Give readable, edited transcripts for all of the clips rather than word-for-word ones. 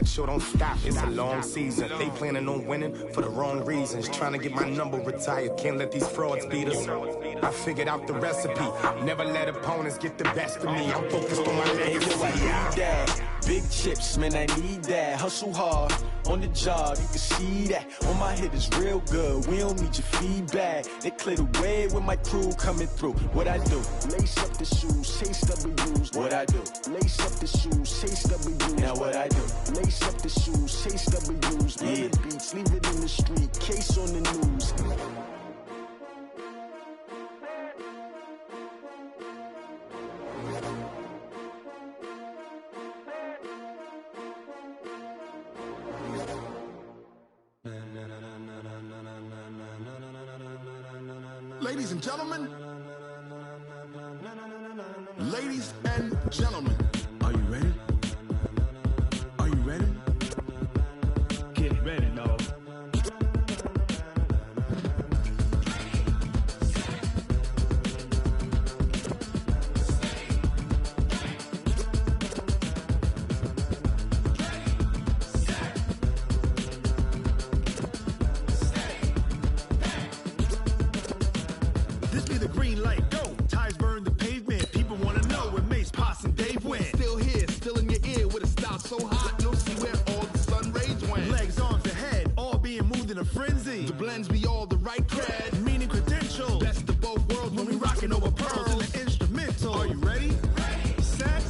macho, don't stop. It's a long season. They planning on winning for the wrong reasons. Trying to get my number retired. Can't let these frauds beat us. I figured out the recipe. Never let opponents get the best of me. I'm focused on my legacy. Big chips, man, I need that. Hustle hard on the job, you can see that. On my head is real good. We don't need your feedback. They clear the way with my crew coming through. What I do? Lace up the shoes, chase W's. What I do? Lace up the shoes, chase W's. Now what I do? Lace up the shoes, chase W's. Yeah. The beats, leave it in the street, case on the news. Ladies and gentlemen, ladies and gentlemen, are you ready? Are you ready? Get ready, dog. So hot, you'll see where all the sun rays went. Legs, arms, the head, all being moved in a frenzy. The blends be all the right cred, meaning credential. Best of both worlds when we rockin' over pearls in the instrumental. Are you ready? Ready. Set.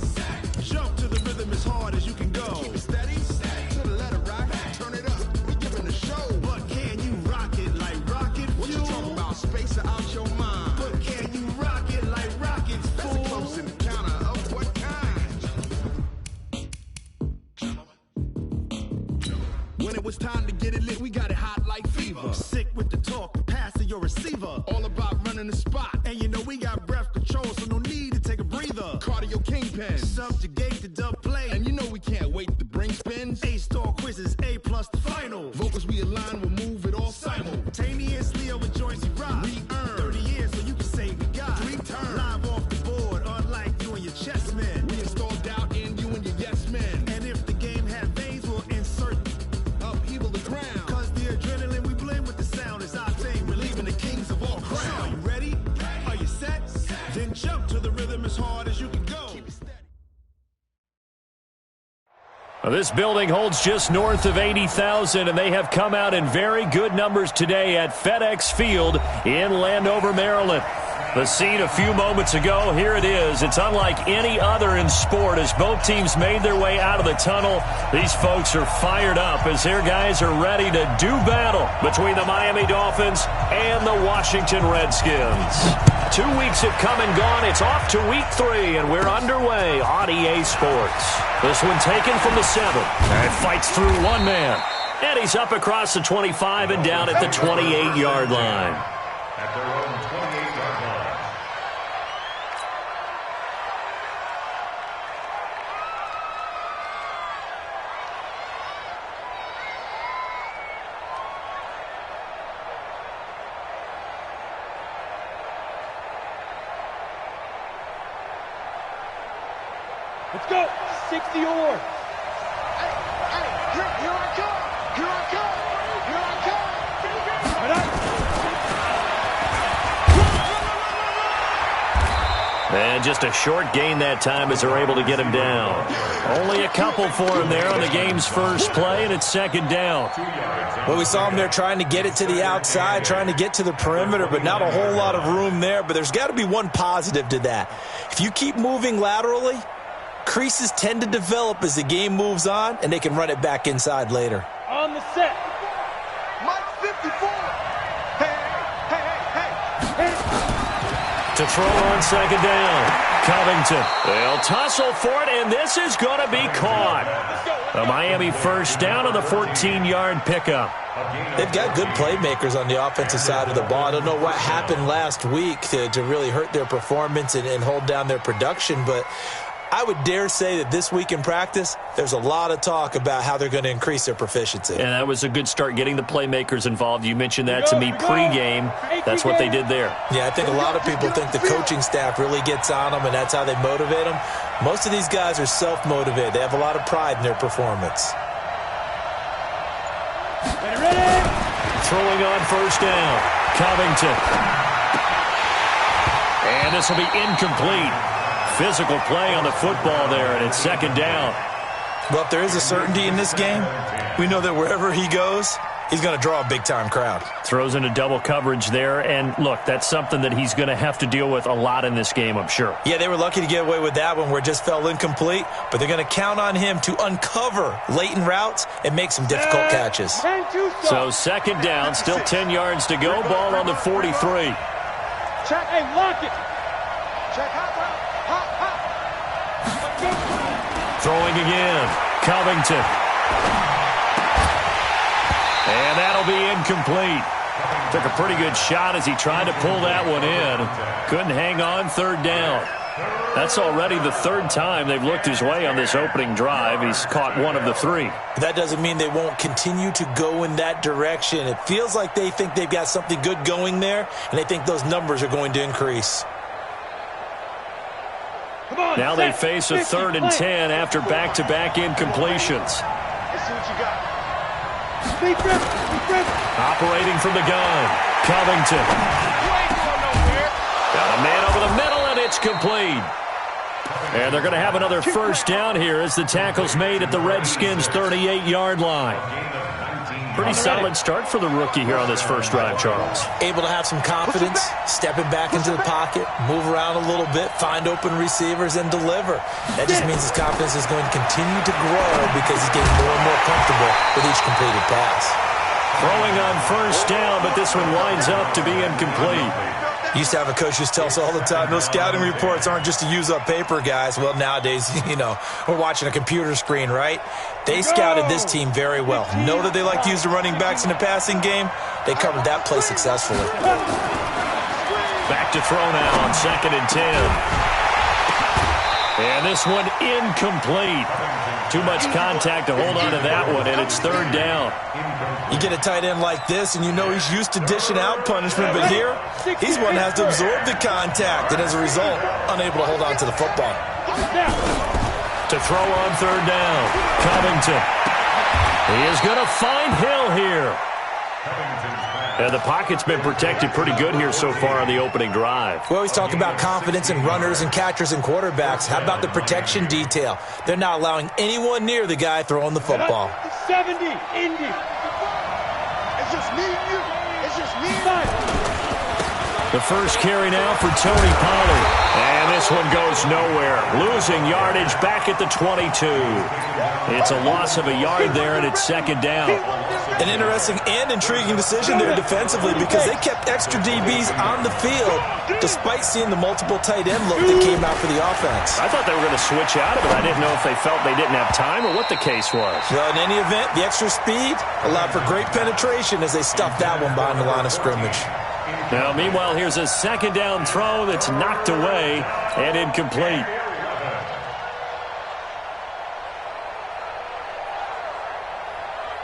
Jump to the rhythm as hard as you can go. Keep it steady. To the letter rock. Turn it up. We giving a show. But can you rock it like rocket fuel? What you talking about? Space it out your mind. But can you rock it like rockets, fool? That's a close encounter of what kind? When it was time to get it lit, we got it hot like fever. Sick with the talk, pass to your receiver. All about running the spot. And you know we got breath control, so no need to take a breather. Cardio kingpin, subjugate the dub play. And you know we can't wait to bring spins. A-star quizzes, A+ the final. Vocals we align, we'll move it all simultaneously over joints we rock. We earn 30 years, so you can say we got 3 turns. Live off the board, unlike you and your chess men. We install doubt in you and your yes men. And if the game had veins, we'll insert upheaval the ground. Cause the adrenaline we blend with the sound is our thing. We're leaving the kings of all crowns. So are you ready? Are you set? Then jump to the rhythm as hard as you can go. This building holds just north of 80,000, and they have come out in very good numbers today at FedEx Field in Landover, Maryland. The scene a few moments ago, here it is. It's unlike any other in sport as both teams made their way out of the tunnel. These folks are fired up as their guys are ready to do battle between the Miami Dolphins and the Washington Redskins. 2 weeks have come and gone. It's off to week 3, and we're underway on EA Sports. This one taken from the 7. And fights through one man. And he's up across the 25 and down at the 28-yard line. At their own 28-yard line. Let's go. 60 or. Hey, here I come. Here I come. Here I come. Right up. And just a short gain that time as they're able to get him down. Only a couple for him there on the game's first play, and it's second down. Well, we saw him there trying to get it to the outside, trying to get to the perimeter, but not a whole lot of room there. But there's got to be one positive to that. If you keep moving laterally, creases tend to develop as the game moves on, and they can run it back inside later. On the set. Mike 54. Hey. To throw on second down. Covington. They'll tussle for it, and this is going to be caught. The Miami first down on the 14-yard pickup. They've got good playmakers on the offensive side of the ball. I don't know what happened last week to really hurt their performance and hold down their production, but I would dare say that this week in practice, there's a lot of talk about how they're going to increase their proficiency. And that was a good start getting the playmakers involved. You mentioned that to me pregame. That's what they did there. Yeah, I think a lot of people think the coaching staff really gets on them, and that's how they motivate them. Most of these guys are self-motivated. They have a lot of pride in their performance. Ready? Throwing on first down. Covington. And this will be incomplete. Physical play on the football there, and it's second down. Well, if there is a certainty in this game, we know that wherever he goes, he's going to draw a big-time crowd. Throws into double coverage there, and look, that's something that he's going to have to deal with a lot in this game, I'm sure. Yeah, they were lucky to get away with that one where it just fell incomplete, but they're going to count on him to uncover latent routes and make some difficult catches. So second down, still 10 yards to go, ball on the 43. Check, hey, lock it. Check, hop. Throwing again, Covington. And that'll be incomplete. Took a pretty good shot as he tried to pull that one in. Couldn't hang on, third down. That's already the third time they've looked his way on this opening drive. He's caught one of the three. That doesn't mean they won't continue to go in that direction. It feels like they think they've got something good going there, and they think those numbers are going to increase. Now they face a 3rd and 10 after back-to-back incompletions. Let's see what you got. Deep grip. Operating from the gun, Covington. Got a man over the middle, and it's complete. And they're going to have another first down here as the tackle's made at the Redskins' 38-yard line. Pretty solid start for the rookie here on this first drive, Charles. Able to have some confidence, stepping back into the pocket, move around a little bit, find open receivers, and deliver. That just means his confidence is going to continue to grow because he's getting more and more comfortable with each completed pass. Throwing on first down, but this one winds up to be incomplete. Used to have a coach just tell us all the time, those scouting reports aren't just to use up paper, guys. Well, nowadays, we're watching a computer screen, right? They scouted this team very well. Know that they like to use the running backs in the passing game. They covered that play successfully. Back to throw now on 2nd and 10. And this one incomplete. Too much contact to hold on to that one, and it's 3rd down. You get a tight end like this, and you know he's used to dishing out punishment, but here, he's one that has to absorb the contact, and as a result, unable to hold on to the football. To throw on 3rd down, Covington. He is going to find Hill here. And the pocket's been protected pretty good here so far on the opening drive. We always talk about confidence in runners and catchers and quarterbacks. How about the protection detail? They're not allowing anyone near the guy throwing the football. 70, Indy. It's just me and you. It's just me and you. The first carry now for Tony Pollard. And this one goes nowhere. Losing yardage back at the 22. It's a loss of a yard there, and it's 2nd down. An interesting and intriguing decision there defensively because they kept extra DBs on the field despite seeing the multiple tight end look that came out for the offense. I thought they were going to switch out of it. I didn't know if they felt they didn't have time or what the case was. Well, in any event, the extra speed allowed for great penetration as they stuffed that one behind the line of scrimmage. Now, meanwhile, here's a 2nd down throw that's knocked away and incomplete.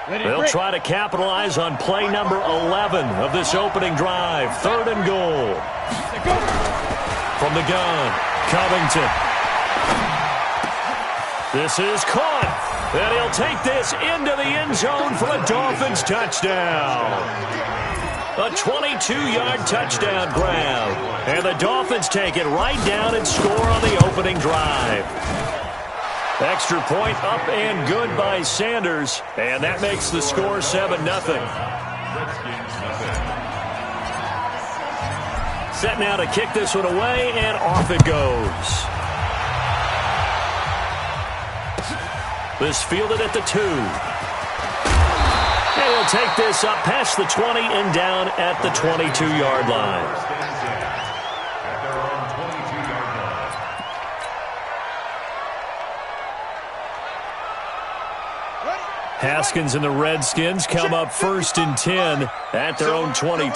They'll try to capitalize on play number 11 of this opening drive. 3rd and goal. From the gun, Covington. This is caught. And he'll take this into the end zone for a Dolphins touchdown. A 22-yard touchdown grab. And the Dolphins take it right down and score on the opening drive. Extra point up and good by Sanders. And that makes the score 7-0. Set now to kick this one away, and off it goes. This fielded at the 2. And he'll take this up past the 20 and down at the 22-yard line. Haskins and the Redskins come up 1st and 10 at their own 22.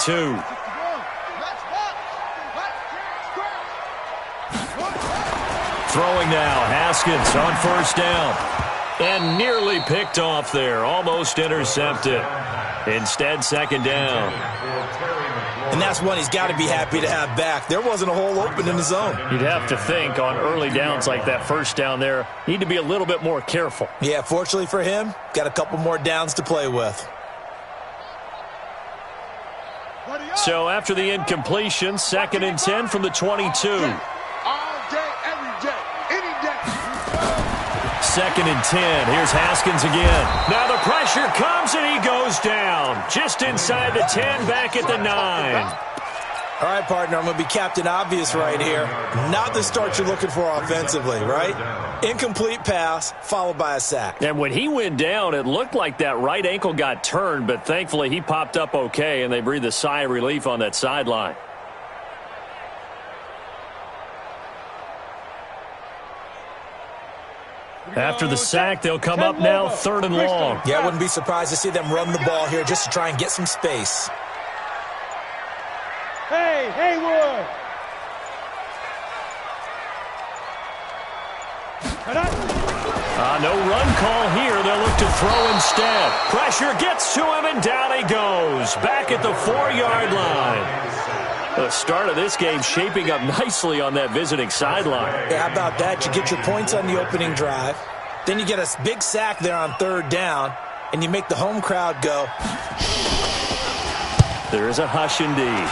Throwing now, Haskins on 1st down. And nearly picked off there, almost intercepted. Instead, 2nd down. And that's one he's got to be happy to have back. There wasn't a hole open in the zone. You'd have to think on early downs like that 1st down there, need to be a little bit more careful. Yeah, fortunately for him, got a couple more downs to play with. So after the incompletion, 2nd and 10 from the 22. All day, every day, any day. 2nd and 10. Here's Haskins again. Now the pressure comes and he goes down. Just inside the 10, back at the 9. All right, partner, I'm going to be Captain Obvious right here. Not the start you're looking for offensively, right? Incomplete pass, followed by a sack. And when he went down, it looked like that right ankle got turned, but thankfully he popped up okay, and they breathed a sigh of relief on that sideline. After the sack, they'll come up now 3rd and long. Yeah, I wouldn't be surprised to see them run the ball here just to try and get some space. Hey, Haywood! No run call here. They'll look to throw instead. Pressure gets to him, and down he goes. Back at the 4-yard line. The start of this game shaping up nicely on that visiting sideline. Yeah, how about that? You get your points on the opening drive. Then you get a big sack there on 3rd down, and you make the home crowd go. There is a hush indeed.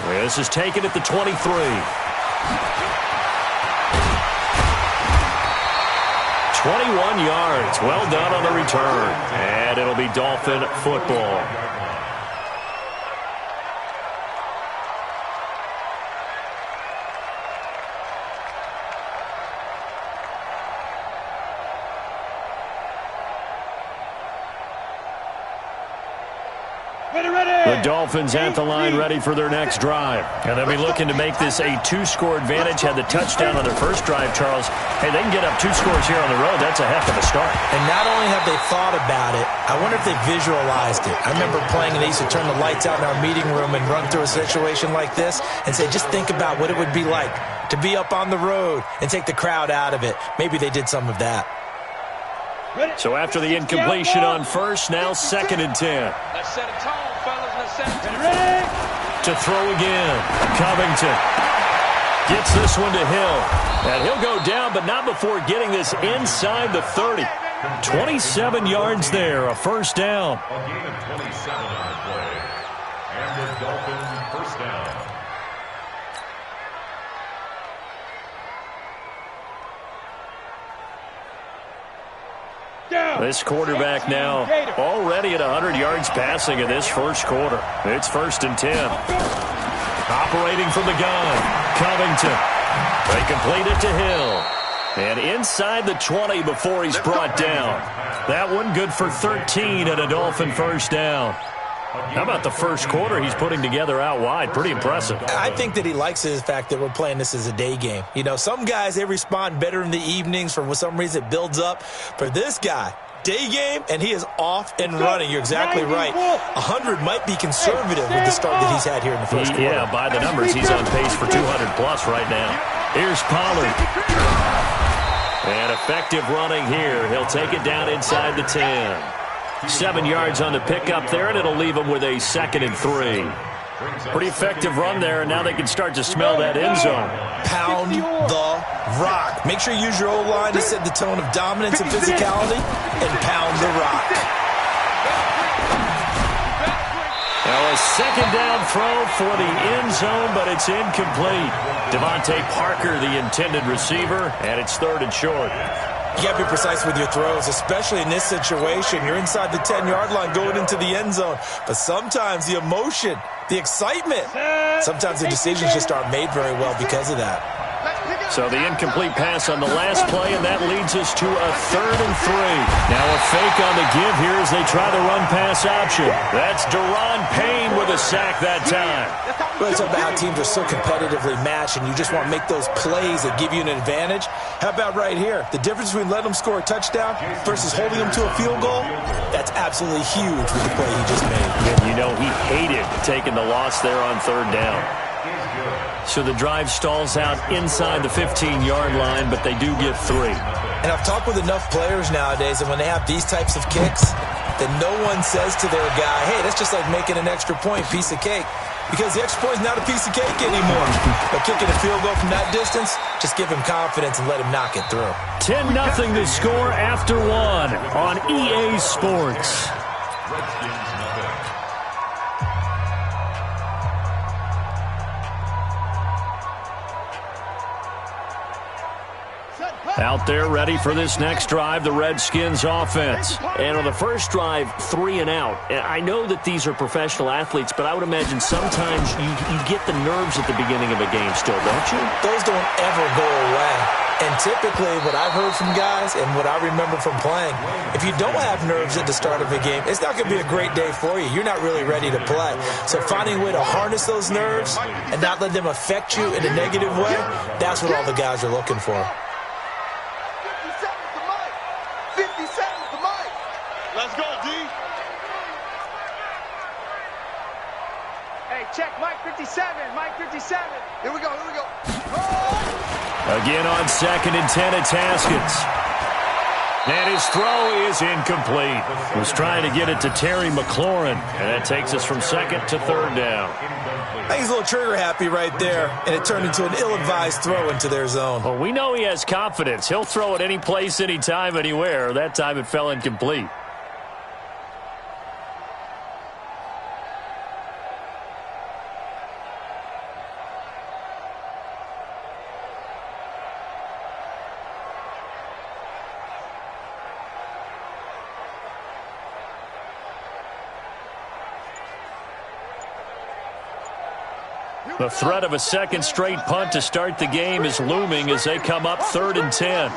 This is taken at the 23. 21 yards. Well done on the return. And it'll be Dolphin football. The Dolphins at the line ready for their next drive. And they'll be looking to make this a 2-score advantage. Had the touchdown on their first drive, Charles. Hey, they can get up 2 scores here on the road. That's a heck of a start. And not only have they thought about it, I wonder if they visualized it. I remember playing and they used to turn the lights out in our meeting room and run through a situation like this and say, just think about what it would be like to be up on the road and take the crowd out of it. Maybe they did some of that. So after the incompletion on first, now 2nd and 10. Let's set a tone, fellas. Let's set a tone. Ready? To throw again. Covington gets this one to Hill. And he'll go down, but not before getting this inside the 30. 27 yards there, a first down. A gain of 27 on the play. And the Dolphins first down. This quarterback now already at 100 yards passing in this first quarter. It's 1st and 10. Operating from the gun, Covington. They complete it to Hill. And inside the 20 before he's brought down. That one good for 13 and a Dolphin first down. How about the first quarter he's putting together out wide? Pretty impressive. I think that he likes the fact that we're playing this as a day game. You know, some guys, they respond better in the evenings. For some reason, it builds up. For this guy, day game, and he is off and running. You're exactly right. 100 might be conservative with the start that he's had here in the first quarter. Yeah, by the numbers, he's on pace for 200-plus right now. Here's Pollard. And effective running here. He'll take it down inside the 10. 7 yards on the pickup there, and it'll leave him with a 2nd and 3. Pretty effective run there, and now they can start to smell that end zone. Pound the rock. Make sure you use your O-line to set the tone of dominance and physicality, and pound the rock. Now a 2nd down throw for the end zone, but it's incomplete. Devontae Parker, the intended receiver, and it's 3rd and short. You got to be precise with your throws, especially in this situation. You're inside the 10-yard line going into the end zone. But sometimes the emotion, the excitement, sometimes the decisions just aren't made very well because of that. So the incomplete pass on the last play, and that leads us to a 3rd and 3. Now a fake on the give here as they try the run-pass option. That's Deron Payne with a sack that time. Well, it's about how teams are so competitively matched, and you just want to make those plays that give you an advantage. How about right here? The difference between letting them score a touchdown versus holding them to a field goal, that's absolutely huge with the play he just made. And you know he hated taking the loss there on 3rd down. So the drive stalls out inside the 15-yard line, but they do get 3. And I've talked with enough players nowadays, and when they have these types of kicks, then no one says to their guy, hey, that's just like making an extra point, piece of cake. Because the extra point is not a piece of cake anymore. But kicking a field goal from that distance, just give him confidence and let him knock it through. 10-0 to score after 1 on EA Sports. Redskins nothing. Out there ready for this next drive, the Redskins offense. And on the first drive, 3 and out. And I know that these are professional athletes, but I would imagine sometimes you get the nerves at the beginning of a game still, don't you? Those don't ever go away. And typically what I've heard from guys and what I remember from playing, if you don't have nerves at the start of a game, it's not going to be a great day for you. You're not really ready to play. So finding a way to harness those nerves and not let them affect you in a negative way, that's what all the guys are looking for. 50 seconds to Mike. Let's go, D. Hey, check Mike 57. Mike 57. Here we go. Here we go. Again on 2nd and 10, it's Haskins. And his throw is incomplete. He was trying to get it to Terry McLaurin, and that takes us from 2nd to 3rd down. I think he's a little trigger happy right there, and it turned into an ill-advised throw into their zone. Well, we know he has confidence. He'll throw it any place, anytime, anywhere. That time it fell incomplete. The threat of a second straight punt to start the game is looming as they come up 3rd and 10.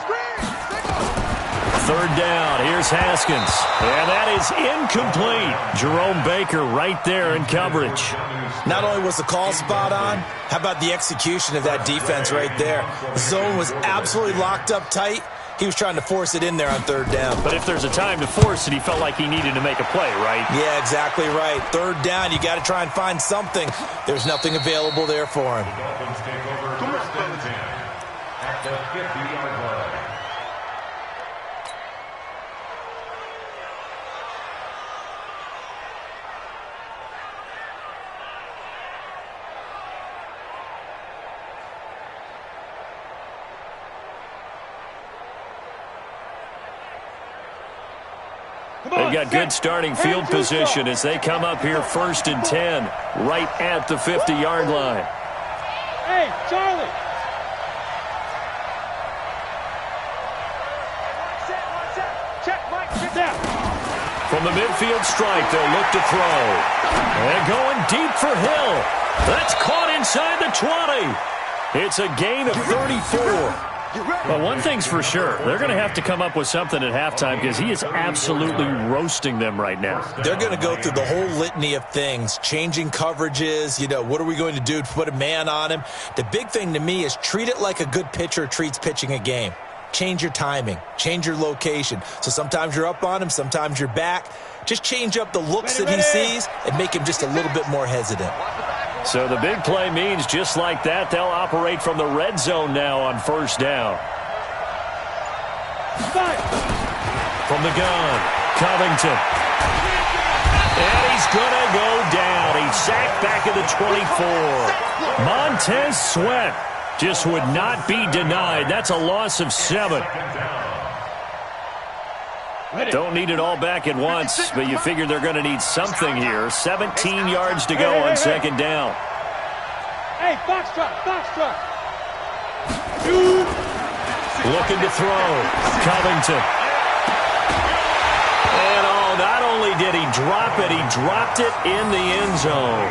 3rd down. Here's Haskins. And that is incomplete. Jerome Baker right there in coverage. Not only was the call spot on, how about the execution of that defense right there? The zone was absolutely locked up tight. He was trying to force it in there on 3rd down. But if there's a time to force it, he felt like he needed to make a play, right? Yeah, exactly right. 3rd down, you got to try and find something. There's nothing available there for him. The Dolphins take over 1st and 10 at the 50-yard line. They've got good starting field position as they come up here 1st and 10, right at the 50-yard line. Hey, Charlie. Check Mike. Get down. From the midfield stripe, they'll look to throw. And going deep for Hill. That's caught inside the 20. It's a gain of 34. Well, one thing's for sure. They're going to have to come up with something at halftime because he is absolutely roasting them right now. They're going to go through the whole litany of things, changing coverages, what are we going to do to put a man on him? The big thing to me is treat it like a good pitcher treats pitching a game. Change your timing, change your location. So sometimes you're up on him, sometimes you're back. Just change up the looks that he sees and make him just a little bit more hesitant. So the big play means just like that, they'll operate from the red zone now on 1st down. From the gun, Covington. And he's going to go down. He's sacked back at the 24. Montez Sweat just would not be denied. That's a loss of 7. Don't need it all back at once, but you figure they're going to need something here. 17 yards to go on 2nd down. Hey, Foxtrot. Looking to throw. Covington. And not only did he drop it, he dropped it in the end zone.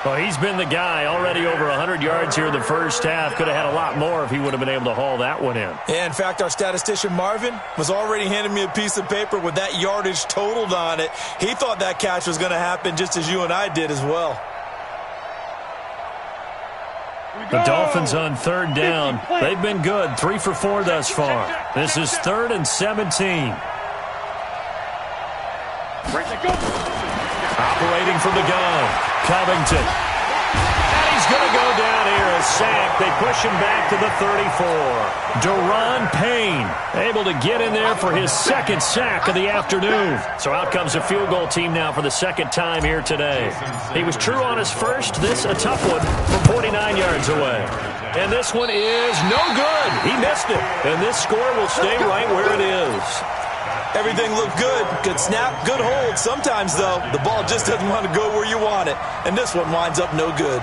Well, he's been the guy already over 100 yards here in the first half. Could have had a lot more if he would have been able to haul that one in. Yeah, in fact, our statistician Marvin was already handing me a piece of paper with that yardage totaled on it. He thought that catch was going to happen just as you and I did as well. The Dolphins on 3rd down. They've been good. 3 for 4 thus far. This is 3rd and 17. Operating from the gun. Covington. And he's going to go down here. A sack. They push him back to the 34. Deron Payne able to get in there for his 2nd sack of the afternoon. So out comes a field goal team now for the 2nd time here today. He was true on his first. This a tough one from 49 yards away. And this one is no good. He missed it. And this score will stay right where it is. Everything looked good. Good snap, good hold. Sometimes, though, the ball just doesn't want to go where you want it. And this one winds up no good.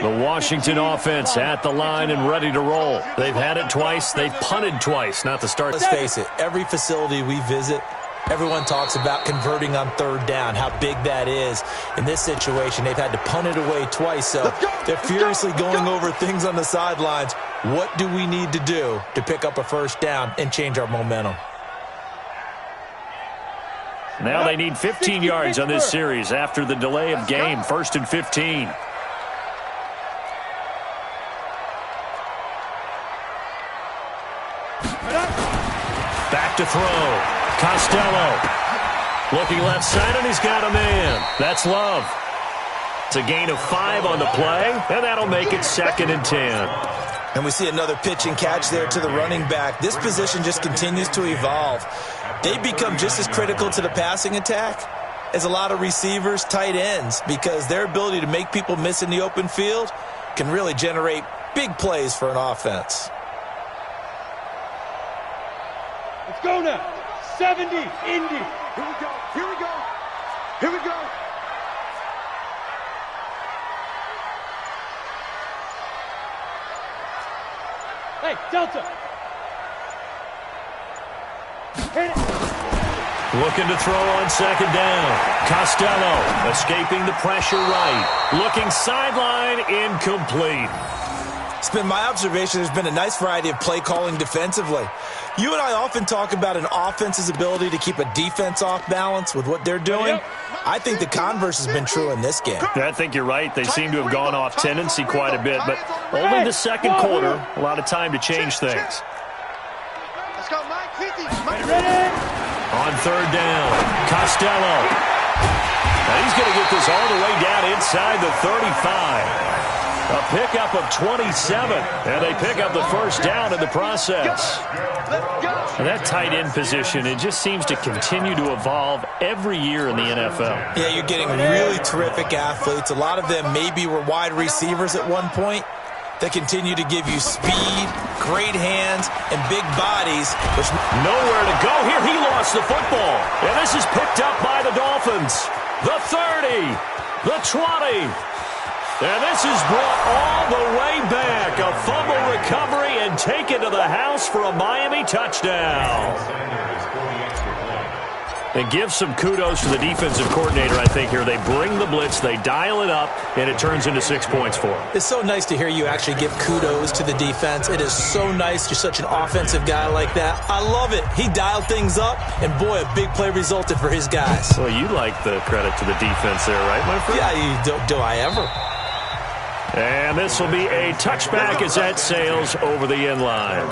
The Washington offense at the line and ready to roll. They've had it twice. They've punted twice. Not to start. Let's face it, every facility we visit, everyone talks about converting on third down, how big that is. In this situation, they've had to punt it away twice, so they're furiously going over things on the sidelines. What do we need to do to pick up a first down and change our momentum? Now they need 15 yards on this series after the delay of game. 1st and 15. Back to throw. Costello. Looking left side, and he's got a man. That's Love. It's a gain of 5 on the play, and that'll make it 2nd and 10. And we see another pitch and catch there to the running back. This position just continues to evolve. They become just as critical to the passing attack as a lot of receivers, tight ends, because their ability to make people miss in the open field can really generate big plays for an offense. Let's go now. 70, Indy. Here we go. Here we go. Here we go. Hey, Delta. Hit it. Looking to throw on 2nd down. Costello escaping the pressure right. Looking sideline, incomplete. It's been my observation there's been a nice variety of play calling defensively. You and I often talk about an offense's ability to keep a defense off balance with what they're doing. I think the converse has been true in this game. I think you're right. They seem to have gone off tendency quite a bit, but only the second quarter, a lot of time to change things. Let's go, Mike. 50. Mike, Ready? On 3rd down, Costello. And he's going to get this all the way down inside the 35. A pickup of 27, and they pick up the first down in the process. And that tight end position, it just seems to continue to evolve every year in the NFL. Yeah, you're getting really terrific athletes. A lot of them maybe were wide receivers at one point. They continue to give you speed, great hands, and big bodies. Which nowhere to go here. He lost the football. And this is picked up by the Dolphins. The 30, the 20. And this is brought all the way back. A fumble recovery and taken to the house for a Miami touchdown. And give some kudos to the defensive coordinator, I think, here. They bring the blitz, they dial it up, and it turns into 6 points for them. It's so nice to hear you actually give kudos to the defense. It is so nice. You're such an offensive guy like that. I love it. He dialed things up, and boy, a big play resulted for his guys. Well, you like the credit to the defense there, right, my friend? Yeah, do I ever? And this will be a touchback as that sails over the end line.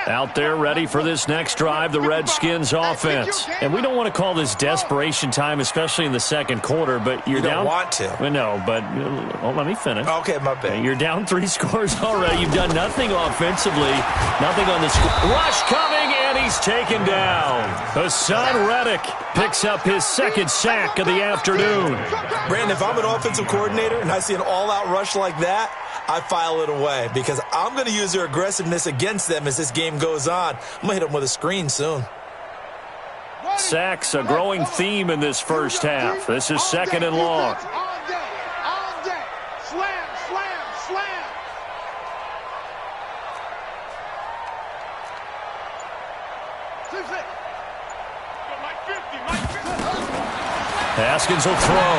Out there ready for this next drive, the Redskins offense. And we don't want to call this desperation time, especially in the second quarter, but you're down. You don't want to. No, but let me finish. Okay, my bad. You're down 3 scores already. You've done nothing offensively, nothing on the score. Rush coming, and he's taken down. Hassan Reddick picks up his 2nd sack of the afternoon. Brandon, if I'm an offensive coordinator and I see an all-out rush like that, I file it away because I'm going to use their aggressiveness against them as this game goes on. I'm going to hit them with a screen soon. Sacks, a growing theme in this first half. This is 2nd and long. All day. Slam, slam, slam. Haskins will throw.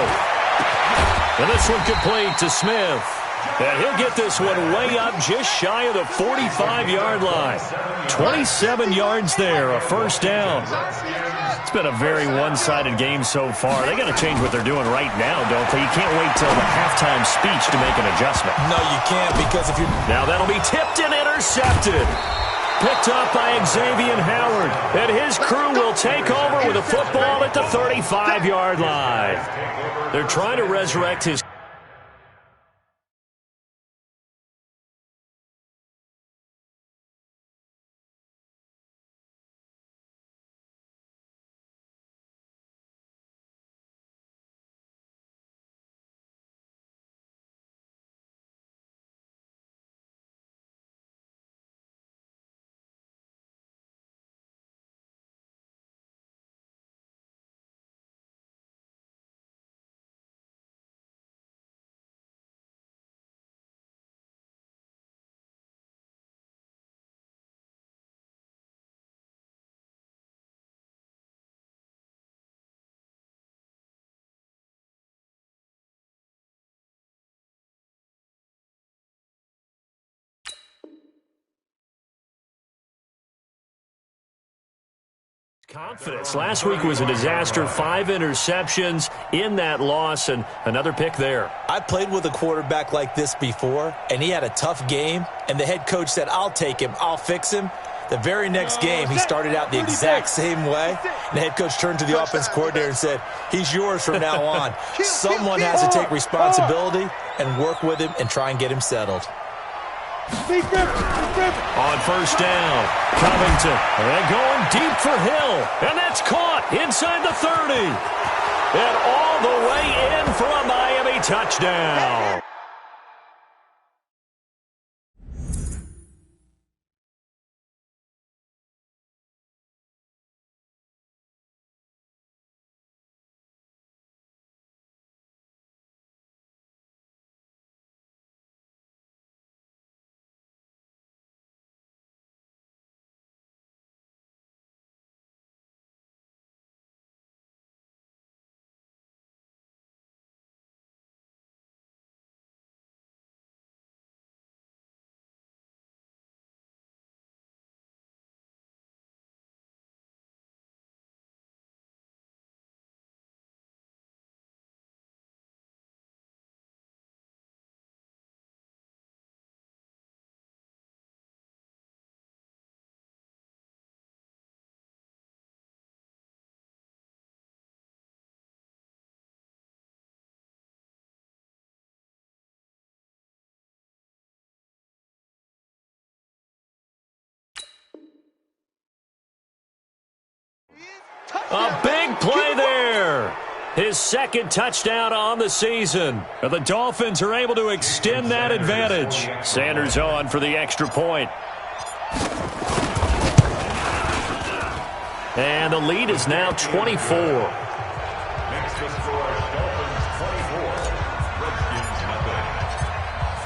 And this one complete to Smith. And he'll get this one way up just shy of the 45-yard line. 27 yards there, a first down. It's been a very one-sided game so far. They got to change what they're doing right now, don't they? You can't wait till the halftime speech to make an adjustment. No, you can't, because if you... Now that'll be tipped and intercepted. Picked up by Xavier Howard. And his crew will take over with a football at the 35-yard line. They're trying to resurrect his... Confidence. Last week was a disaster. 5 interceptions in that loss, and another pick there. I played with a quarterback like this before, and he had a tough game, and the head coach said, I'll take him, I'll fix him. The very next game, he started out the exact same way, and the head coach turned to the offense coordinator and said, he's yours from now on. Someone has to take responsibility and work with him and try and get him settled. On first down, Covington, and going deep for Hill, and that's caught inside the 30. And all the way in for a Miami touchdown. A big play there. His second touchdown on the season. The Dolphins are able to extend that advantage. Sanders on for the extra point. And the lead is now 24. Next to score, Dolphins 24, Redskins nothing.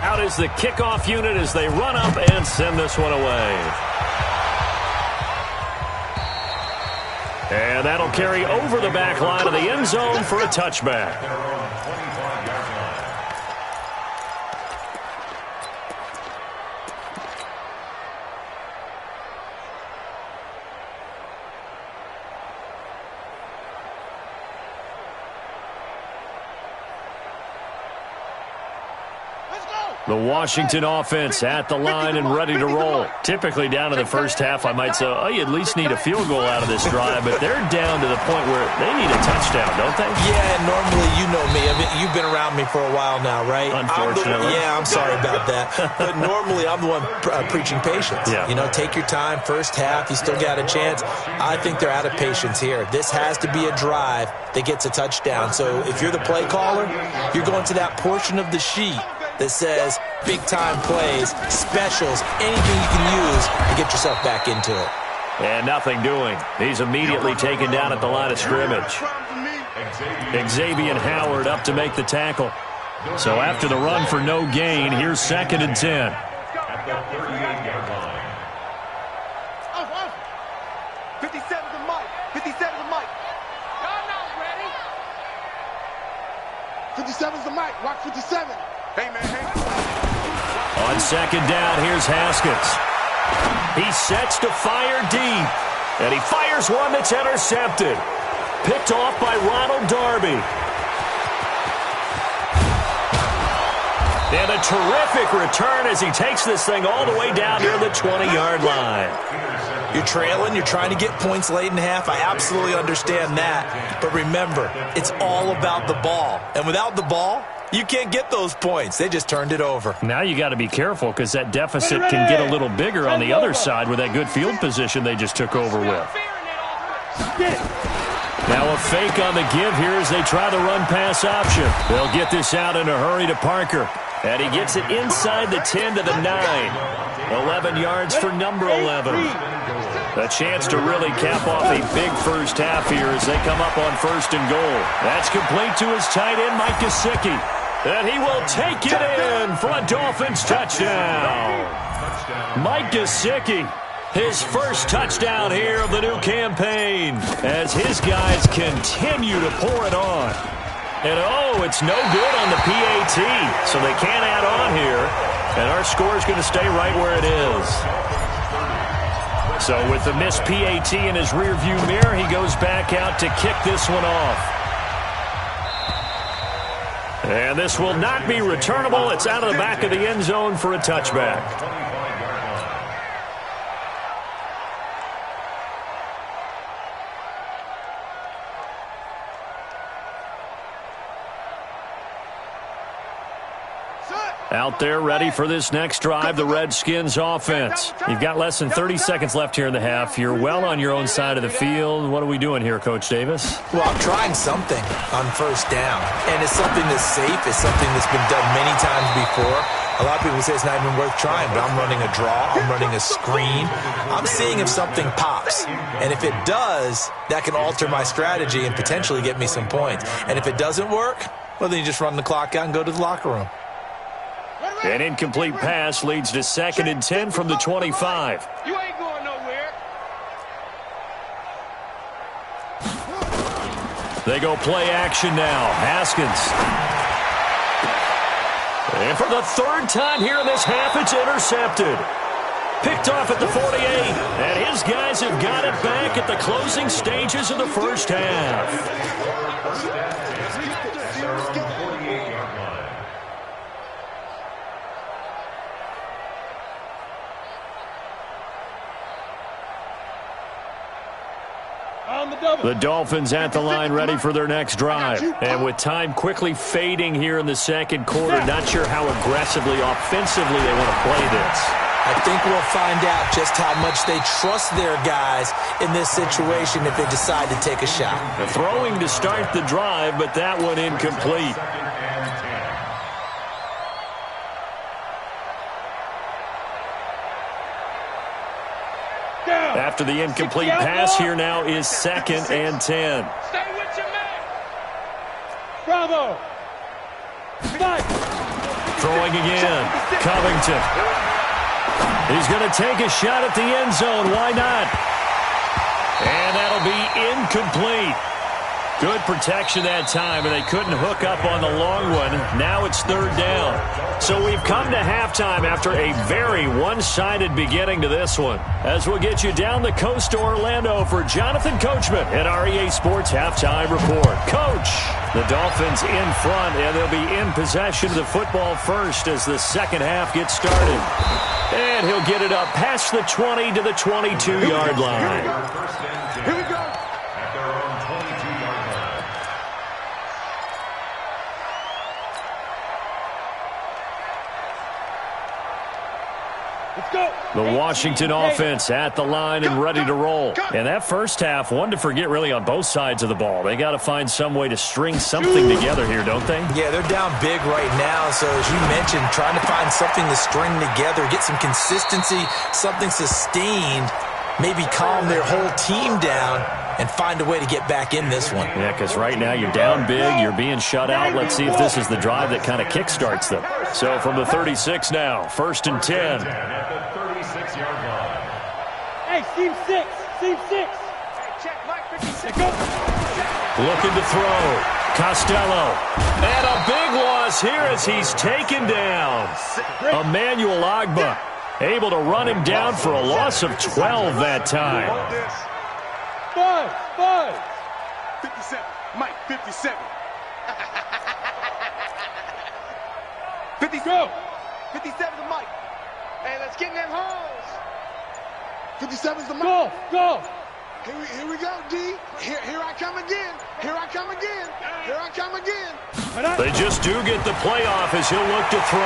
Out is the kickoff unit as they run up and send this one away. And that'll carry over the back line of the end zone for a touchback. The Washington offense at the line and ready to roll. Typically down in the first half, I might say, oh, you at least need a field goal out of this drive, but they're down to the point where they need a touchdown, don't they? Yeah, normally, you know me. I mean, you've been around me for a while now, right? Unfortunately. I'm sorry about that. But normally, I'm the one preaching patience. Yeah. You know, take your time. First half, you still got a chance. I think they're out of patience here. This has to be a drive that gets a touchdown. So if you're the play caller, you're going to that portion of the sheet that says big-time plays, specials, anything you can use to get yourself back into it. And nothing doing. He's immediately taken down at the line of scrimmage. Xavier Howard up to make the tackle. So after the run for no gain, here's 2nd and 10. At the 38-yard line. 57 to Mike. 57 to Mike. Y'all not ready. 57's the Mike. Rock 57. Hey, man, hey. On second down, here's Haskins. He sets to fire deep. And he fires one that's intercepted. Picked off by Ronald Darby. And a terrific return as he takes this thing all the way down near the 20-yard line. You're trailing. You're trying to get points late in half. I absolutely understand that. But remember, it's all about the ball. And without the ball, you can't get those points. They just turned it over. Now you got to be careful because that deficit can get a little bigger on the other side with that good field position they just took over with. Now a fake on the give here as they try the run-pass option. They'll get this out in a hurry to Parker. And he gets it inside the 10 to the 9. 11 yards for number 11. A chance to really cap off a big first half here as they come up on 1st and goal. That's complete to his tight end, Mike Gesicki. And he will take it in for a Dolphins touchdown. Mike Gesicki, his first touchdown here of the new campaign as his guys continue to pour it on. And, oh, it's no good on the PAT, so they can't add on here. And our score is going to stay right where it is. So with the missed PAT in his rearview mirror, he goes back out to kick this one off. And this will not be returnable. It's out of the back of the end zone for a touchback. Out there ready for this next drive, the Redskins offense. You've got less than 30 seconds left here in the half. You're well on your own side of the field. What are we doing here, Coach Davis? Well, I'm trying something on 1st down. And it's something that's safe. It's something that's been done many times before. A lot of people say it's not even worth trying, but I'm running a draw. I'm running a screen. I'm seeing if something pops. And if it does, that can alter my strategy and potentially get me some points. And if it doesn't work, well, then you just run the clock out and go to the locker room. An incomplete pass leads to 2nd and 10 from the 25. You ain't going nowhere. They go play action now. Haskins. And for the 3rd time here in this half, it's intercepted. Picked off at the 48. And his guys have got it back at the closing stages of the first half. The Dolphins at the line ready for their next drive. And with time quickly fading here in the 2nd quarter, not sure how aggressively, offensively they want to play this. I think we'll find out just how much they trust their guys in this situation if they decide to take a shot. The throwing to start the drive, but that one incomplete. After the incomplete pass, here now is 2nd and 10. Stay with your man. Bravo. Throwing again. Covington. He's going to take a shot at the end zone. Why not? And that'll be incomplete. Good protection that time, and they couldn't hook up on the long one. Now it's 3rd down. So we've come to halftime after a very one-sided beginning to this one. As we'll get you down the coast to Orlando for Jonathan Coachman at our EA Sports Halftime Report. Coach, the Dolphins in front, and they'll be in possession of the football first as the 2nd half gets started. And he'll get it up past the 20 to the 22-yard line. Here we go. The Washington offense at the line and ready to roll. And that first half, one to forget really on both sides of the ball. They got to find some way to string something together here, don't they? Yeah, they're down big right now. So as you mentioned, trying to find something to string together, get some consistency, something sustained, maybe calm their whole team down and find a way to get back in this one. Yeah, because right now you're down big, you're being shut out. Let's see if this is the drive that kind of kickstarts them. So from the 36 now, 1st and 10. Hey, seam 6. Looking to throw. Costello. And a big one loss here as he's taken down. Emmanuel Agba able to run him down for a loss of 12 that time. 57. Mike, 57. 57. 57's the Mike. Hey, let's get in them holes. 57's the Mike. Go. Here we go, D. Here I come again. Here I come again. Here I come again. They just do get the playoff as he'll look to throw.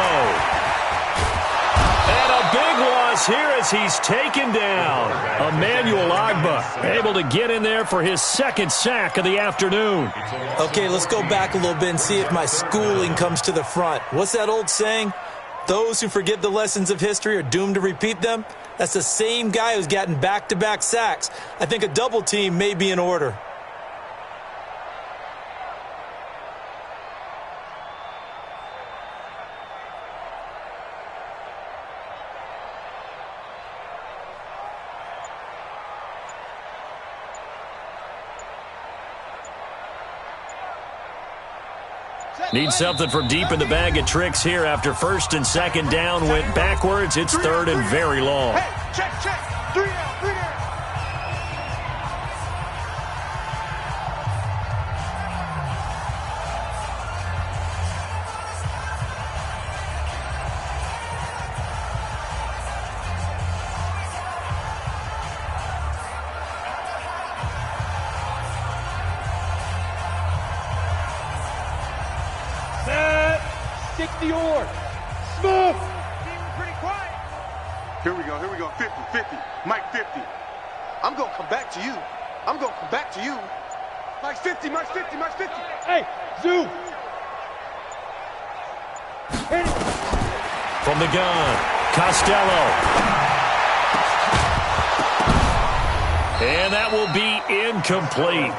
And a big loss here as he's taken down. Emmanuel Agba able to get in there for his second sack of the afternoon. Okay, let's go back a little bit and see if my schooling comes to the front. What's that old saying? Those who forget the lessons of history are doomed to repeat them. That's the same guy who's gotten back-to-back sacks. I think a double team may be in order. Need something from deep in the bag of tricks here after first and second down went backwards. It's third and very long. Hey, check. 3 down. Stick the oar. Smooth. Pretty quiet. Here we go. 50. Mike 50. I'm going to come back to you. Mike's 50. Hey, Zoo. Hit it. From the gun, Costello. And that will be incomplete.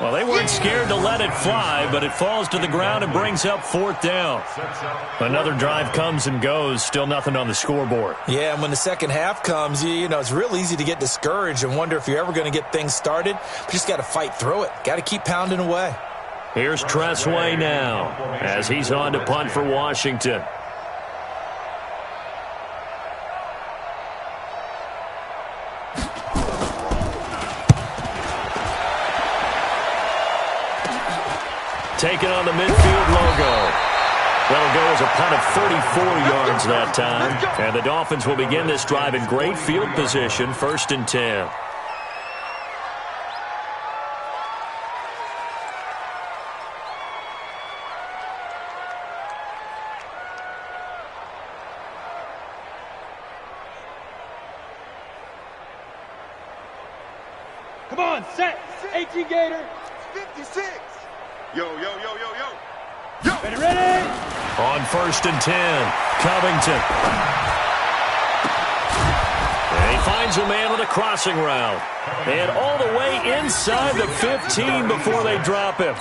Well, they weren't scared to let it fly, but it falls to the ground and brings up fourth down. Another drive comes and goes, still nothing on the scoreboard. Yeah, and when the second half comes, you know, it's real easy to get discouraged and wonder if you're ever going to get things started. But you just got to fight through it. Got to keep pounding away. Here's Tressway now as he's on to punt for Washington. Taking on the midfield logo. That'll go as a punt of 34 yards that time. And the Dolphins will begin this drive in great field position, 1st and 10. Come on, set. 18 Gator. 56. Yo. Ready. On 1st and 10, Covington. And he finds a man on a crossing route. And all the way inside the 15 before they drop him.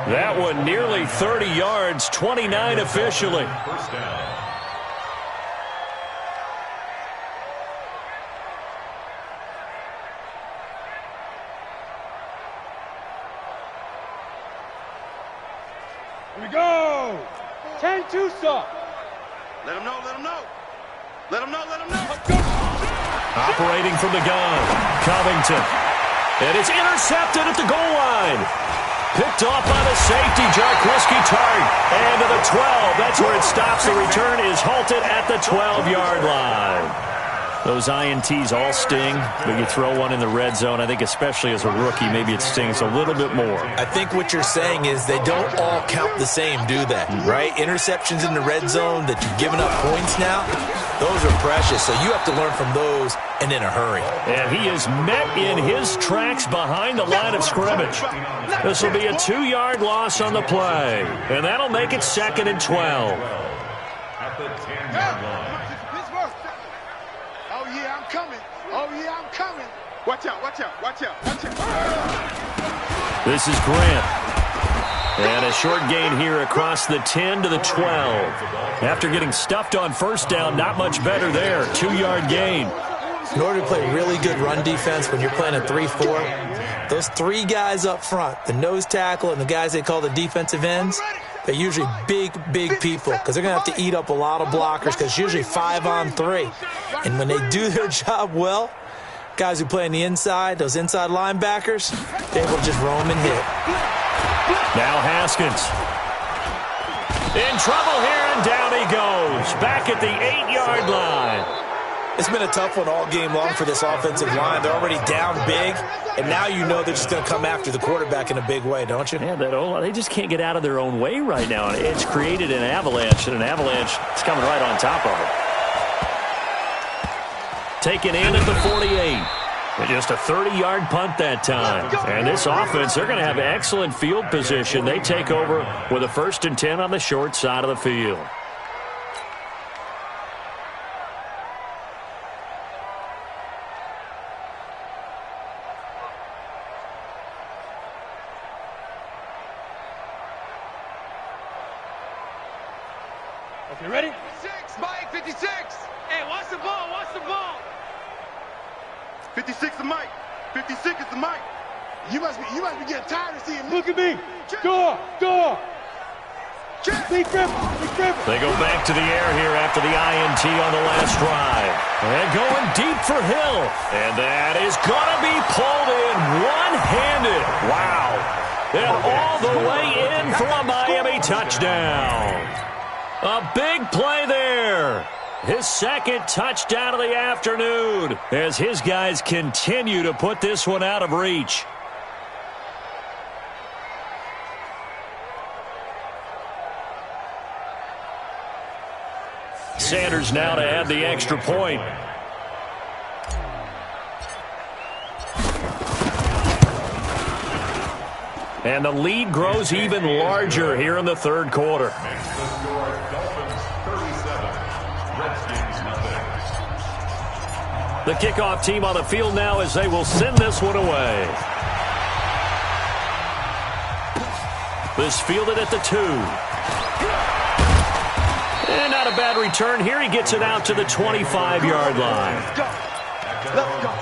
That one nearly 30 yards, 29 officially. First down. Here we go. 10-2 stop. Let him know. Operating from the gun, Covington. And it's intercepted at the goal line. Picked off by the safety, Jarquiski Tart. And to the 12. That's where it stops. The return is halted at the 12-yard line. Those INTs all sting, but you throw one in the red zone. I think especially as a rookie, maybe it stings a little bit more. I think what you're saying is they don't all count the same, do they? Right? Interceptions in the red zone that you've given up points now, those are precious. So you have to learn from those and in a hurry. And he is met in his tracks behind the line of scrimmage. This will be a 2-yard loss on the play. And that'll make it 2nd and 12. At the 10-yard line. I'm coming. Watch out. This is Grant. And a short gain here across the 10 to the 12. After getting stuffed on first down, not much better there. 2-yard gain. In order to play really good run defense when you're playing a 3-4, those 3 guys up front, the nose tackle and the guys they call the defensive ends, They're usually big people because they're going to have to eat up a lot of blockers because it's usually 5-on-3. And when they do their job well, guys who play on the inside, those inside linebackers, they're able to just roam and hit. Now Haskins. In trouble here, and down he goes. Back at the 8-yard line. It's been a tough one all game long for this offensive line. They're already down big, and now you know they're just going to come after the quarterback in a big way, don't you? Yeah, they just can't get out of their own way right now. It's created an avalanche, and an avalanche is coming right on top of it. Taken in at the 48. Just a 30-yard punt that time. And this offense, they're going to have excellent field position. They take over with a 1st and 10 on the short side of the field. Okay, ready? 56, Mike, 56. Hey, watch the ball, watch the ball. 56 the mic. 56 is the mic. You must be getting tired of seeing me. Look at me. Door. Be crippled. They go back to the air here after the INT on the last drive. And going deep for Hill. And that is going to be pulled in one-handed. Wow. And all the way in for a Miami touchdown. A big play there. His 2nd touchdown of the afternoon as his guys continue to put this one out of reach. Sanders now to add the extra point. And the lead grows even larger here in the 3rd quarter. The kickoff team on the field now as they will send this one away. This fielded at the 2. And not a bad return here. He gets it out to the 25-yard line. Let's go. Let's go.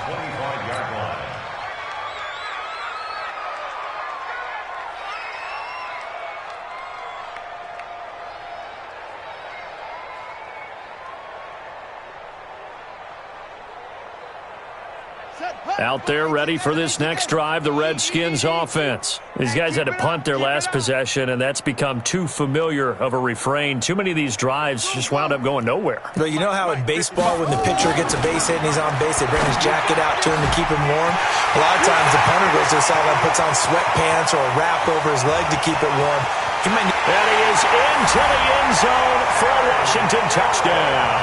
Out there ready for this next drive, the Redskins offense. These guys had to punt their last possession, and that's become too familiar of a refrain. Too many of these drives just wound up going nowhere. But you know how in baseball, when the pitcher gets a base hit and he's on base, they bring his jacket out to him to keep him warm? A lot of times the punter goes to the sideline, puts on sweatpants or a wrap over his leg to keep it warm. And he is into the end zone for a Washington touchdown.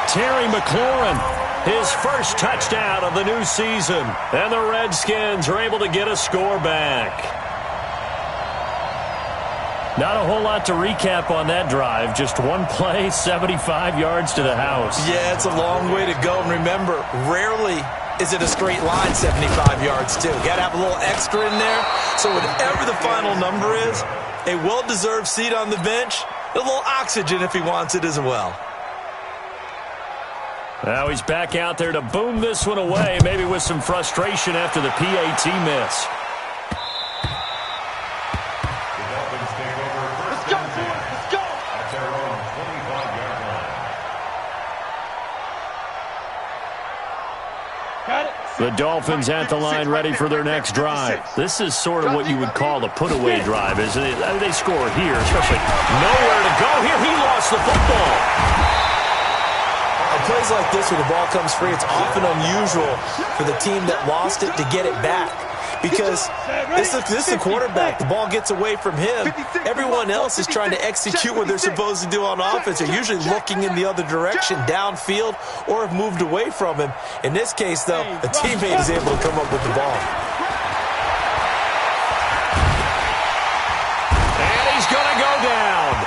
Terry McLaurin. His first touchdown of the new season. And the Redskins are able to get a score back. Not a whole lot to recap on that drive. Just one play, 75 yards to the house. Yeah, it's a long way to go. And remember, rarely is it a straight line 75 yards, too. Got to have a little extra in there. So whatever the final number is, a well-deserved seat on the bench, a little oxygen if he wants it as well. Now he's back out there to boom this one away, maybe with some frustration after the PAT miss. The Dolphins take over first and 10. Let's go. At their own 25-yard line. Got it. The Dolphins at the line ready for their next drive. This is sort of what you would call a put-away drive, isn't it? I mean, they score here, especially nowhere to go here. He lost the football. Plays like this when the ball comes free, it's often unusual for the team that lost it to get it back. Because this is the quarterback. The ball gets away from him. Everyone else is trying to execute what they're supposed to do on offense. They're usually looking in the other direction, downfield, or have moved away from him. In this case, though, a teammate is able to come up with the ball. And he's going to go down.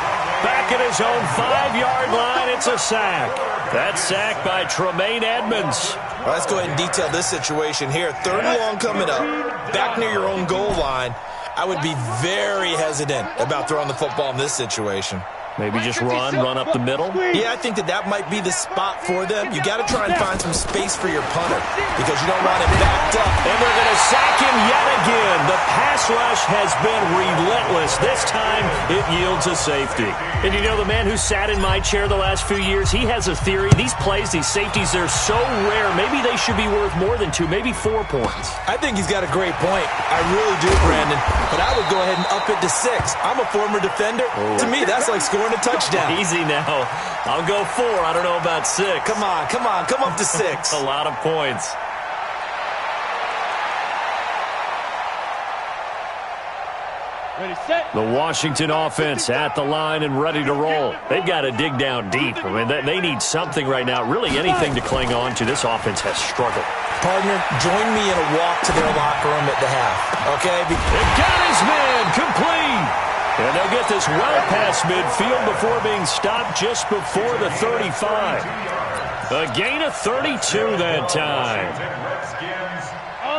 Back at his own 5-yard line, it's a sack. That sack by Tremaine Edmonds. Well, let's go ahead and detail this situation here. 3rd and long coming up, back near your own goal line. I would be very hesitant about throwing the football in this situation. Maybe just run up the middle. Yeah, I think that might be the spot for them. You got to try and find some space for your punter because you don't want him backed up. And they're going to sack him yet again. The pass rush has been relentless. This time, it yields a safety. And you know, the man who sat in my chair the last few years, he has a theory. These plays, these safeties, they're so rare. Maybe they should be worth more than 2, maybe 4 points. I think he's got a great point. I really do, Brandon. But I would go ahead and up it to 6. I'm a former defender. To me, that's like scoring a touchdown. Easy now. I'll go 4. I don't know about 6. Come on. Come up to 6. A lot of points. Ready, set. The Washington offense at the line and ready to roll. They've got to dig down deep. I mean, they need something right now, really anything to cling on to. This offense has struggled. Partner, join me in a walk to their locker room at the half, okay? They've got his man complete. And they'll get this well past midfield before being stopped just before the 35. A gain of 32 that time.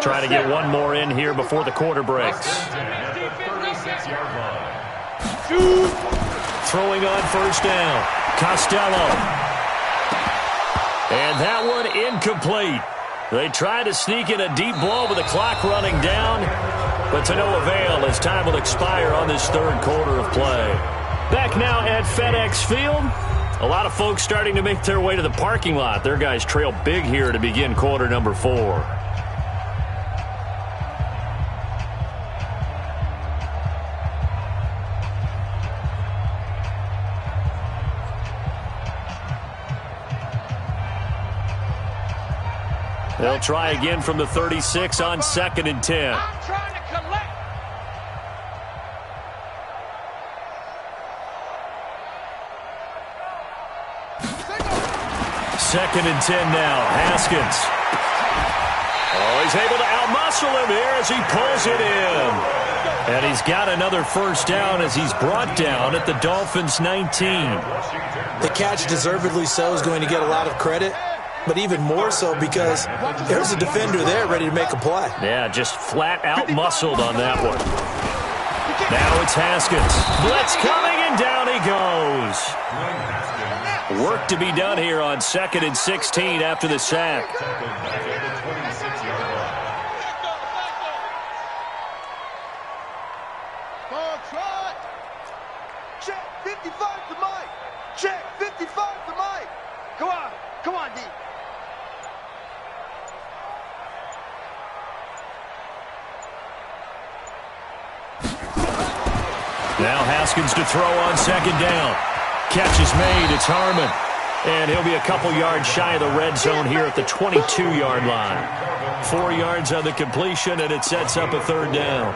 Try to get one more in here before the quarter breaks. Throwing on first down. Costello. And that one incomplete. They try to sneak in a deep ball with the clock running down, but to no avail as time will expire on this third quarter of play. Back now at FedEx Field. A lot of folks starting to make their way to the parking lot. Their guys trail big here to begin quarter number 4. They'll try again from the 36 on 2nd and 10. I'm trying to collect. Second and 10 now. Haskins. Oh, he's able to outmuscle him here as he pulls it in. And he's got another first down as he's brought down at the Dolphins' 19. The catch, deservedly so, is going to get a lot of credit. But even more so because there's a defender there ready to make a play. Yeah, just flat out muscled on that one. Now it's Haskins. Blitz coming, and down he goes. Work to be done here on 2nd and 16 after the sack. Check 55 to Mike. Check 55 to Mike. Come on, D. Now Haskins to throw on 2nd down. Catch is made. It's Harmon. And he'll be a couple yards shy of the red zone here at the 22-yard line. 4 yards on the completion, and it sets up a 3rd down.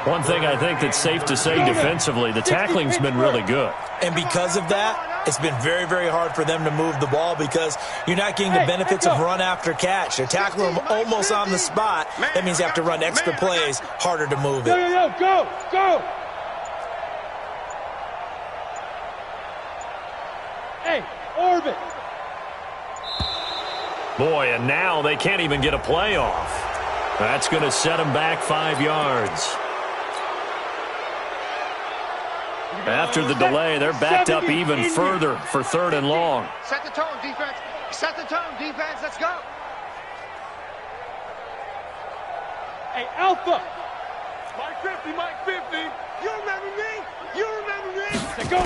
One thing I think that's safe to say defensively, the tackling's been really good. And because of that, it's been very, very hard for them to move the ball because you're not getting the benefits of run after catch. They're tackling them almost on the spot. That means you have to run extra plays, harder to move it. Go. Hey, orbit. Boy, and now they can't even get a play off. That's going to set them back 5 yards. After the delay, they're backed up even further for 3rd and long. Set the tone, defense. Set the tone, defense. Let's go. Hey, Alpha. Mike 50. You remember me? Let's go.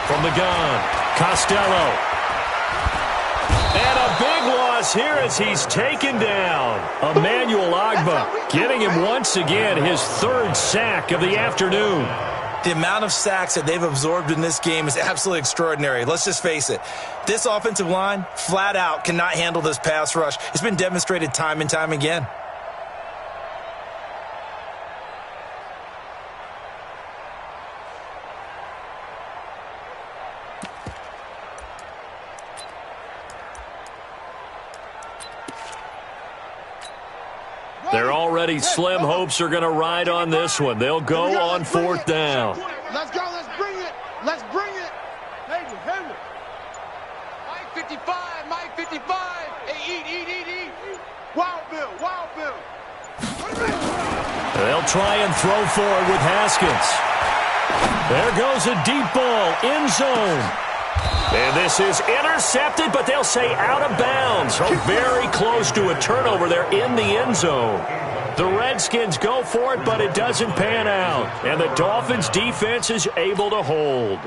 From the gun, Costello. And a big loss here as he's taken down. Emmanuel Ogbah getting him once again his 3rd sack of the afternoon. The amount of sacks that they've absorbed in this game is absolutely extraordinary. Let's just face it. This offensive line, flat out, cannot handle this pass rush. It's been demonstrated time and time again. They're already slim hopes are going to ride on this one. They'll go on 4th down. Let's go. Let's bring it. Hayward. Mike 55. Hey, eat. Wild Bill. They'll try and throw for it with Haskins. There goes a deep ball, end zone. And this is intercepted, but they'll say out of bounds. Oh, very close to a turnover there in the end zone. The Redskins go for it, but it doesn't pan out. And the Dolphins' defense is able to hold.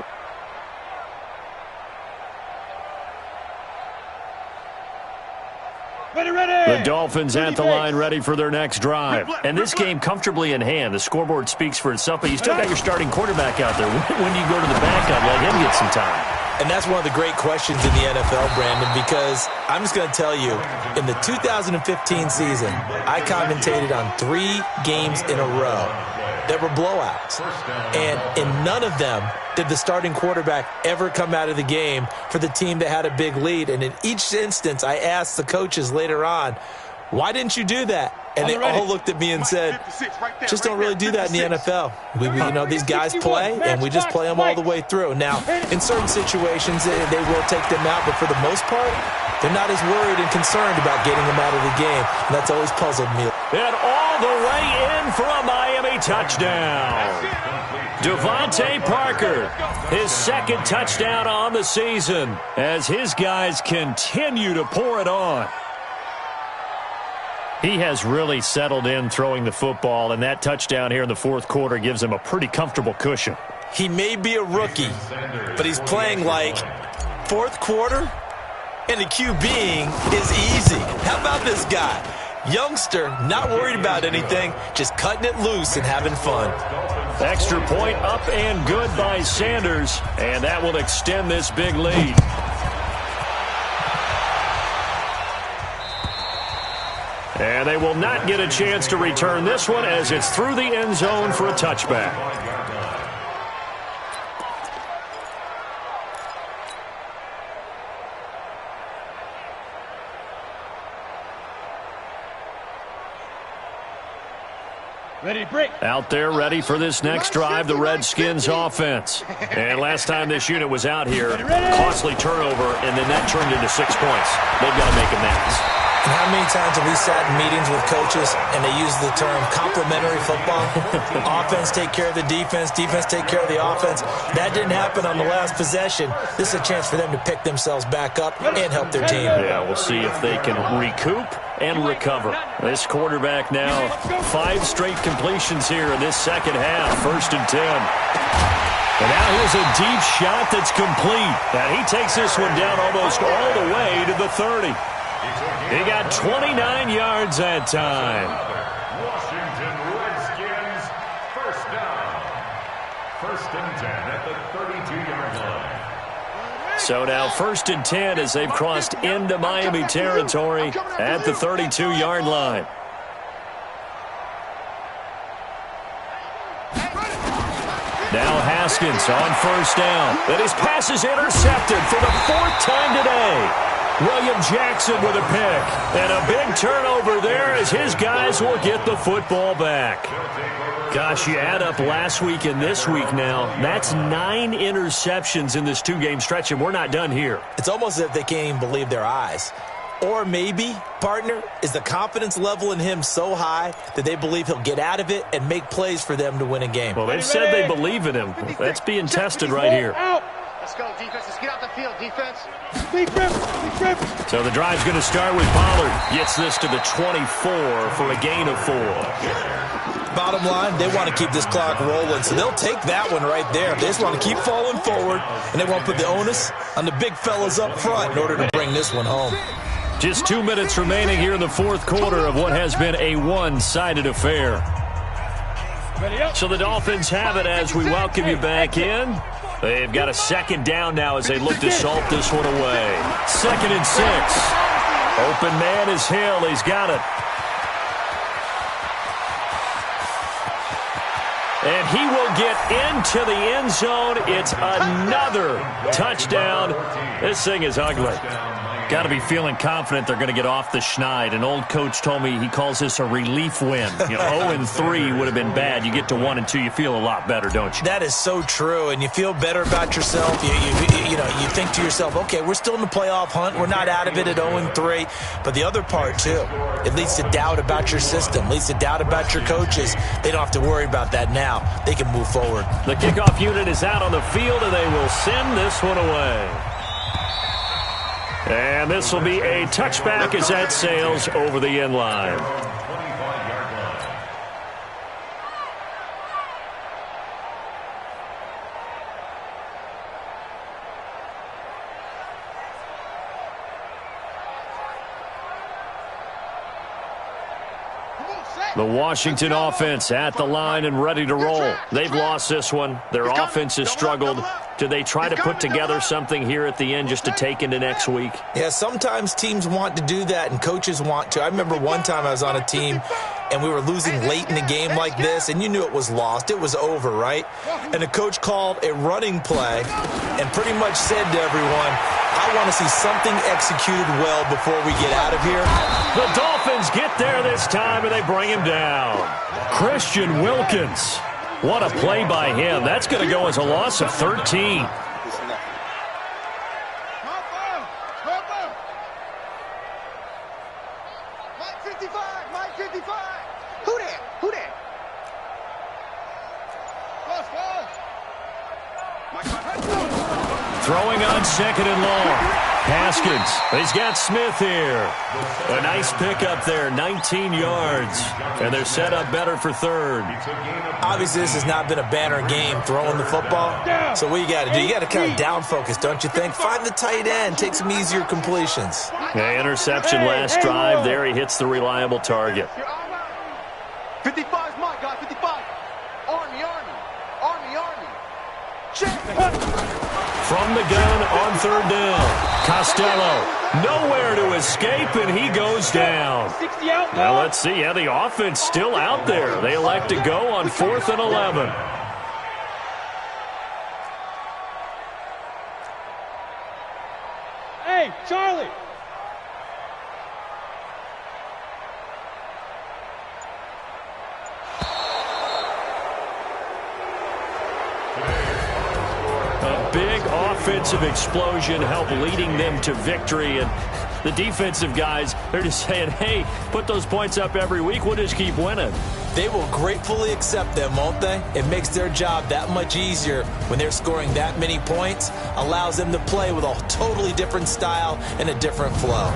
The Dolphins at the line, ready for their next drive. And this game comfortably in hand. The scoreboard speaks for itself, but you still got your starting quarterback out there. When do you go to the backup? Let him get some time. And that's one of the great questions in the NFL, Brandon, because I'm just going to tell you, in the 2015 season, I commentated on 3 games in a row that were blowouts. And in none of them did the starting quarterback ever come out of the game for the team that had a big lead. And in each instance, I asked the coaches later on, why didn't you do that? And they all looked at me and said, just don't really do that in the NFL. These guys play, and we just play them all the way through. Now, in certain situations, they will take them out, but for the most part, they're not as worried and concerned about getting them out of the game. And that's always puzzled me. And all the way in for a Miami touchdown. Devontae Parker, his second touchdown on the season as his guys continue to pour it on. He has really settled in throwing the football, and that touchdown here in the fourth quarter gives him a pretty comfortable cushion. He may be a rookie, but he's playing like fourth quarter, and the QBing is easy. How about this guy? Youngster, not worried about anything, just cutting it loose and having fun. Extra point up and good by Sanders, and that will extend this big lead. And they will not get a chance to return this one as it's through the end zone for a touchback. Ready to break. Out there ready for this next drive, the Redskins offense. And last time this unit was out here, costly turnover, and then that turned into 6 points. They've got to make amends. And how many times have we sat in meetings with coaches and they use the term complementary football? Offense take care of the defense, defense take care of the offense. That didn't happen on the last possession. This is a chance for them to pick themselves back up and help their team. Yeah, we'll see if they can recoup and recover. This quarterback now, 5 straight completions here in this second half, 1st and 10. And now here's a deep shot that's complete. And he takes this one down almost all the way to the 30. He got 29 yards that time. Washington Redskins, first down. 1st and 10 at the 32-yard line. So now 1st and 10 as they've crossed into Miami territory at the 32-yard line. Now Haskins on 1st down. And his pass is intercepted for the 4th time today. William Jackson with a pick. And a big turnover there as his guys will get the football back. Gosh, you add up last week and this week now. That's 9 interceptions in this 2-game stretch, and we're not done here. It's almost as if they can't even believe their eyes. Or maybe, partner, is the confidence level in him so high that they believe he'll get out of it and make plays for them to win a game. Well, they've said they believe in him. That's being tested right here. Let's go, defense. Let's get out the field, defense. So the drive's going to start with Pollard. Gets this to the 24 for a gain of 4. Bottom line, they want to keep this clock rolling, so they'll take that one right there. They just want to keep falling forward, and they want to put the onus on the big fellas up front in order to bring this one home. Just 2 minutes remaining here in the fourth quarter of what has been a one-sided affair. So the Dolphins have it as we welcome you back in. They've got a 2nd down now as they look to salt this one away. 2nd and 6. Open man is Hill. He's got it. And he will get into the end zone. It's another touchdown. This thing is ugly. Got to be feeling confident they're going to get off the schneid. An old coach told me he calls this a relief win. 0-3 would have been bad. You get to 1-2, you feel a lot better, don't you? That is so true, and you feel better about yourself. You think to yourself, okay, we're still in the playoff hunt. We're not out of it at 0-3. But the other part, too, it leads to doubt about your system, leads to doubt about your coaches. They don't have to worry about that now. They can move forward. The kickoff unit is out on the field, and they will send this one away. And this will be a touchback as that sails over the end line. The Washington offense at the line and ready to roll. They've lost this one. Their offense has struggled. Do they try to put together something here at the end just to take into next week? Yeah, sometimes teams want to do that and coaches want to. I remember one time I was on a team and we were losing late in a game like this, and you knew it was lost. It was over, right? And the coach called a running play and pretty much said to everyone, I want to see something executed well before we get out of here. The Dolphins get there this time, and they bring him down. Christian Wilkins. What a play by him. That's going to go as a loss of 13. Throwing on second and long. Haskins. He's got Smith here. A nice pickup there, 19 yards. And they're set up better for third. Obviously, this has not been a banner game throwing the football. So what you got to do, you got to kind of down focus, don't you think? Find the tight end. Take some easier completions. Yeah, interception last drive. There he hits the reliable target. 55's mine, guys. 55. Army. Check. From the gun on third down. Costello, nowhere to escape, and he goes down. Now let's see. Yeah, the offense still out there. They elect to go on 4th and 11. Hey, Charlie. Big offensive explosion helped leading them to victory, and the defensive guys, they're just saying, hey, put those points up every week, we'll just keep winning. They will gratefully accept them, won't they? It makes their job that much easier when they're scoring that many points, allows them to play with a totally different style and a different flow.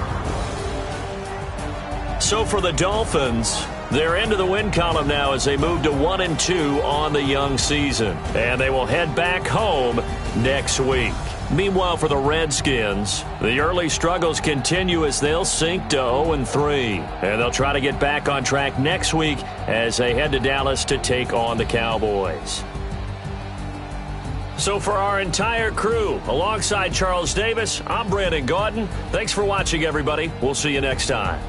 So for the Dolphins, they're into the win column now as they move to 1-2 on the young season. And they will head back home next week. Meanwhile, for the Redskins, the early struggles continue as they'll sink to 0-3. And they'll try to get back on track next week as they head to Dallas to take on the Cowboys. So for our entire crew, alongside Charles Davis, I'm Brandon Gaudin. Thanks for watching, everybody. We'll see you next time.